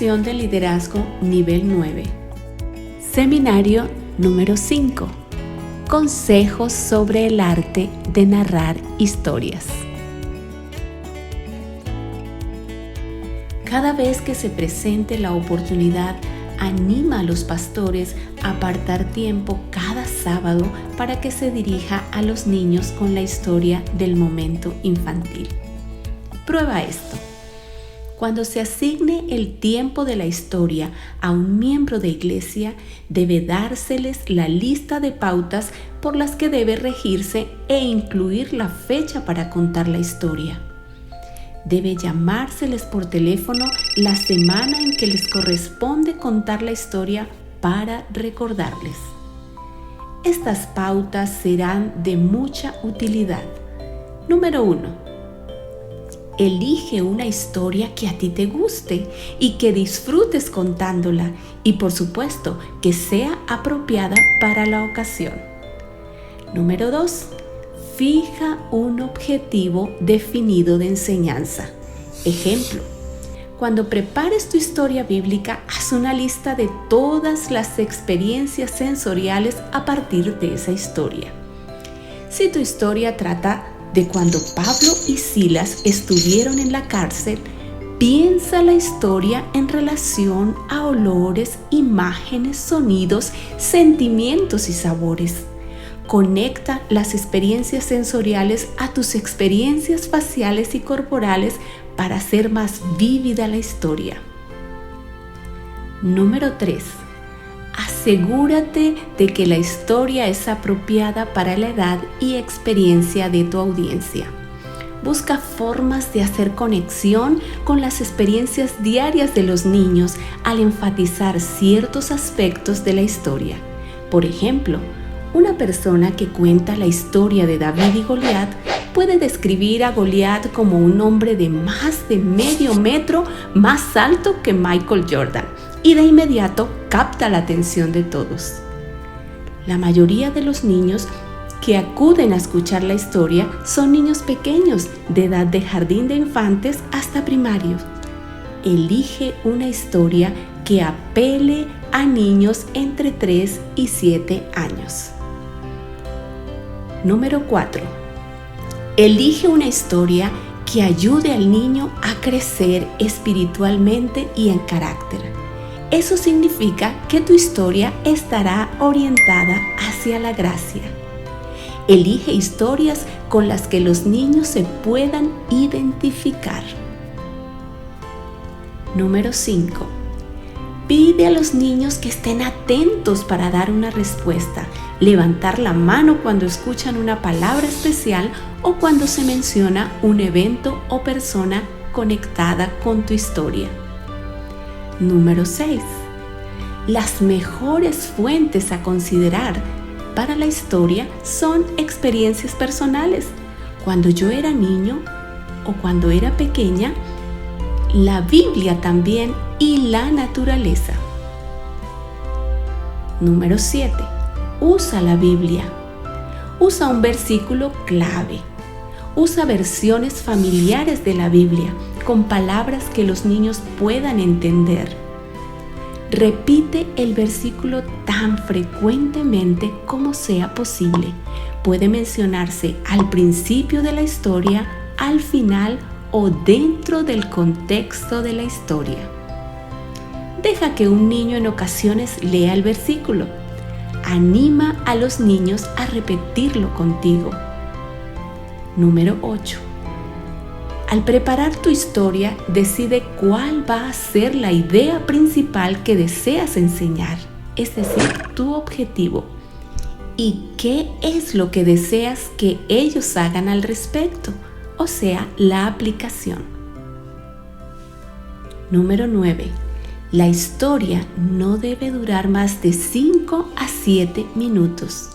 Formación de Liderazgo Nivel 9. Seminario número 5. Consejos sobre el arte de narrar historias. Cada vez que se presente la oportunidad, anima a los pastores a apartar tiempo cada sábado para que se dirija a los niños con la historia del momento infantil. Prueba esto. Cuando se asigne el tiempo de la historia a un miembro de iglesia, debe dárseles la lista de pautas por las que debe regirse e incluir la fecha para contar la historia. Debe llamárseles por teléfono la semana en que les corresponde contar la historia para recordarles. Estas pautas serán de mucha utilidad. Número 1. Elige una historia que a ti te guste y que disfrutes contándola y, por supuesto, que sea apropiada para la ocasión. Número 2. Fija un objetivo definido de enseñanza. Ejemplo, cuando prepares tu historia bíblica, haz una lista de todas las experiencias sensoriales a partir de esa historia. Si tu historia trata de cuando Pablo y Silas estuvieron en la cárcel, piensa la historia en relación a olores, imágenes, sonidos, sentimientos y sabores. Conecta las experiencias sensoriales a tus experiencias faciales y corporales para hacer más vívida la historia. Número 3. Asegúrate de que la historia es apropiada para la edad y experiencia de tu audiencia. Busca formas de hacer conexión con las experiencias diarias de los niños al enfatizar ciertos aspectos de la historia. Por ejemplo, una persona que cuenta la historia de David y Goliat puede describir a Goliat como un hombre de más de medio metro más alto que Michael Jordan y de inmediato capta la atención de todos. La mayoría de los niños que acuden a escuchar la historia son niños pequeños de edad de jardín de infantes hasta primario. Elige una historia que apele a niños entre 3 y 7 años. Número 4. Elige una historia que ayude al niño a crecer espiritualmente y en carácter. Eso significa que tu historia estará orientada hacia la gracia. Elige historias con las que los niños se puedan identificar. Número 5. Pide a los niños que estén atentos para dar una respuesta, levantar la mano cuando escuchan una palabra especial o cuando se menciona un evento o persona conectada con tu historia. Número 6. Las mejores fuentes a considerar para la historia son experiencias personales. Cuando yo era niño o cuando era pequeña, la Biblia también y la naturaleza. Número 7. Usa la Biblia. Usa un versículo clave. Usa versiones familiares de la Biblia con palabras que los niños puedan entender. Repite el versículo tan frecuentemente como sea posible. Puede mencionarse al principio de la historia, al final o dentro del contexto de la historia. Deja que un niño en ocasiones lea el versículo. Anima a los niños a repetirlo contigo. Número 8. Al preparar tu historia, decide cuál va a ser la idea principal que deseas enseñar, es decir, tu objetivo. ¿Y qué es lo que deseas que ellos hagan al respecto? O sea, la aplicación. Número 9. La historia no debe durar más de 5 a 7 minutos.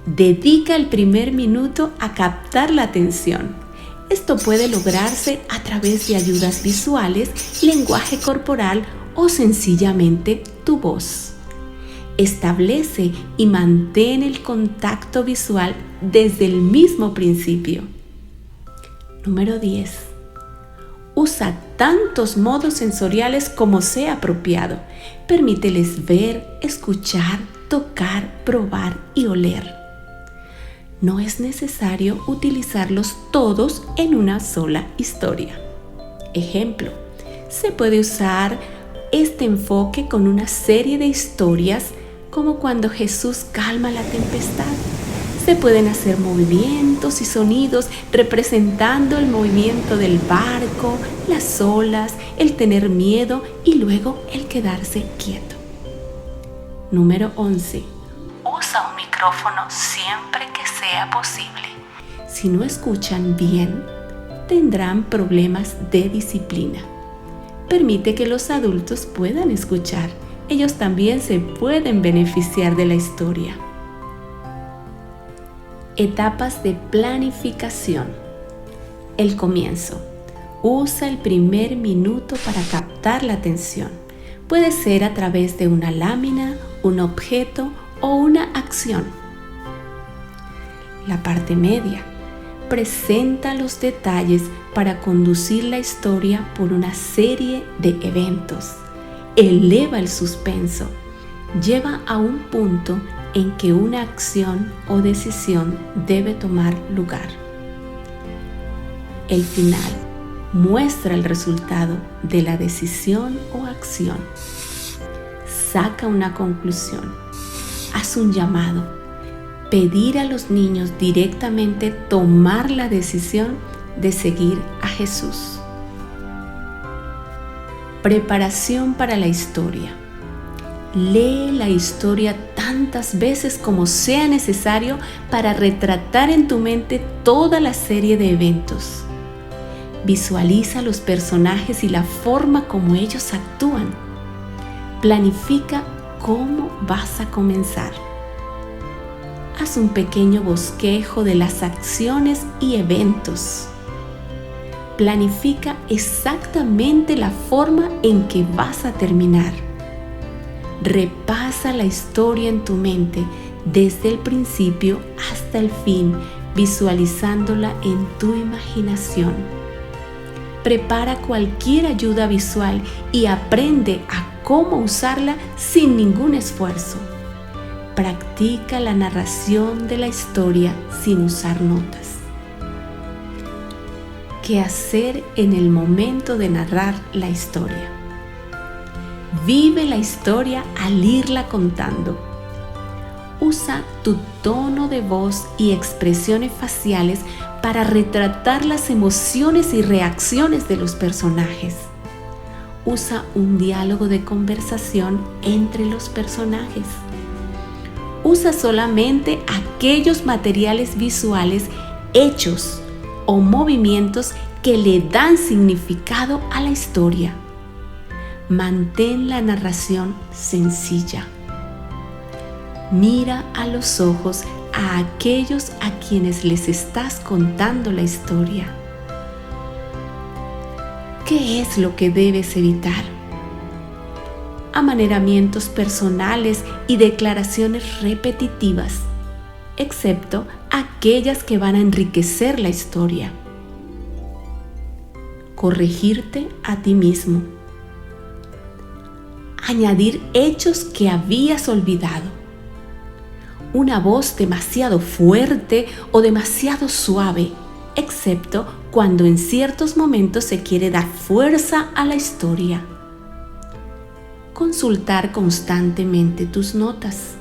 Dedica el primer minuto a captar la atención. Esto puede lograrse a través de ayudas visuales, lenguaje corporal o sencillamente tu voz. Establece y mantén el contacto visual desde el mismo principio. Número 10. Usa tantos modos sensoriales como sea apropiado. Permíteles ver, escuchar, tocar, probar y oler. No es necesario utilizarlos todos en una sola historia. Ejemplo, se puede usar este enfoque con una serie de historias como cuando Jesús calma la tempestad. Se pueden hacer movimientos y sonidos representando el movimiento del barco, las olas, el tener miedo y luego el quedarse quieto. Número 11. Usa un micrófono siempre que sea posible. Si no escuchan bien, tendrán problemas de disciplina. Permite que los adultos puedan escuchar. Ellos también se pueden beneficiar de la historia. Etapas de planificación. El comienzo. Usa el primer minuto para captar la atención. Puede ser a través de una lámina, un objeto o una acción. La parte media. Presenta los detalles para conducir la historia por una serie de eventos. Eleva el suspenso. Lleva a un punto en que una acción o decisión debe tomar lugar. El final muestra el resultado de la decisión o acción. Saca una conclusión. Haz un llamado. Pedir a los niños directamente tomar la decisión de seguir a Jesús. Preparación para la historia. Lee la historia tantas veces como sea necesario para retratar en tu mente toda la serie de eventos. Visualiza los personajes y la forma como ellos actúan. Planifica cómo vas a comenzar. Haz un pequeño bosquejo de las acciones y eventos. Planifica exactamente la forma en que vas a terminar. Repasa la historia en tu mente desde el principio hasta el fin, visualizándola en tu imaginación. Prepara cualquier ayuda visual y aprende a cómo usarla sin ningún esfuerzo. Practica la narración de la historia sin usar notas. ¿Qué hacer en el momento de narrar la historia? Vive la historia al irla contando. Usa tu tono de voz y expresiones faciales para retratar las emociones y reacciones de los personajes. Usa un diálogo de conversación entre los personajes. Usa solamente aquellos materiales visuales, hechos o movimientos que le dan significado a la historia. Mantén la narración sencilla. Mira a los ojos a aquellos a quienes les estás contando la historia. ¿Qué es lo que debes evitar? Amaneramientos personales y declaraciones repetitivas, excepto aquellas que van a enriquecer la historia. Corregirte a ti mismo. Añadir hechos que habías olvidado. Una voz demasiado fuerte o demasiado suave, excepto cuando en ciertos momentos se quiere dar fuerza a la historia. Consultar constantemente tus notas.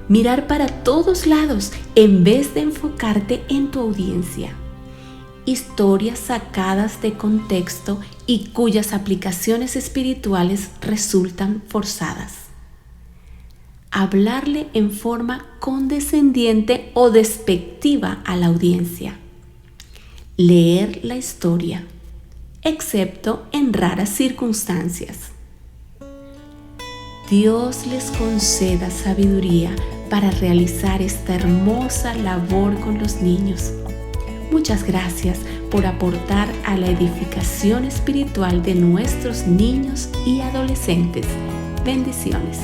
Mirar para todos lados en vez de enfocarte en tu audiencia. Historias sacadas de contexto y cuyas aplicaciones espirituales resultan forzadas. Hablarle en forma condescendiente o despectiva a la audiencia. Leer la historia, excepto en raras circunstancias. Dios les conceda sabiduría para realizar esta hermosa labor con los niños. Muchas gracias por aportar a la edificación espiritual de nuestros niños y adolescentes. Bendiciones.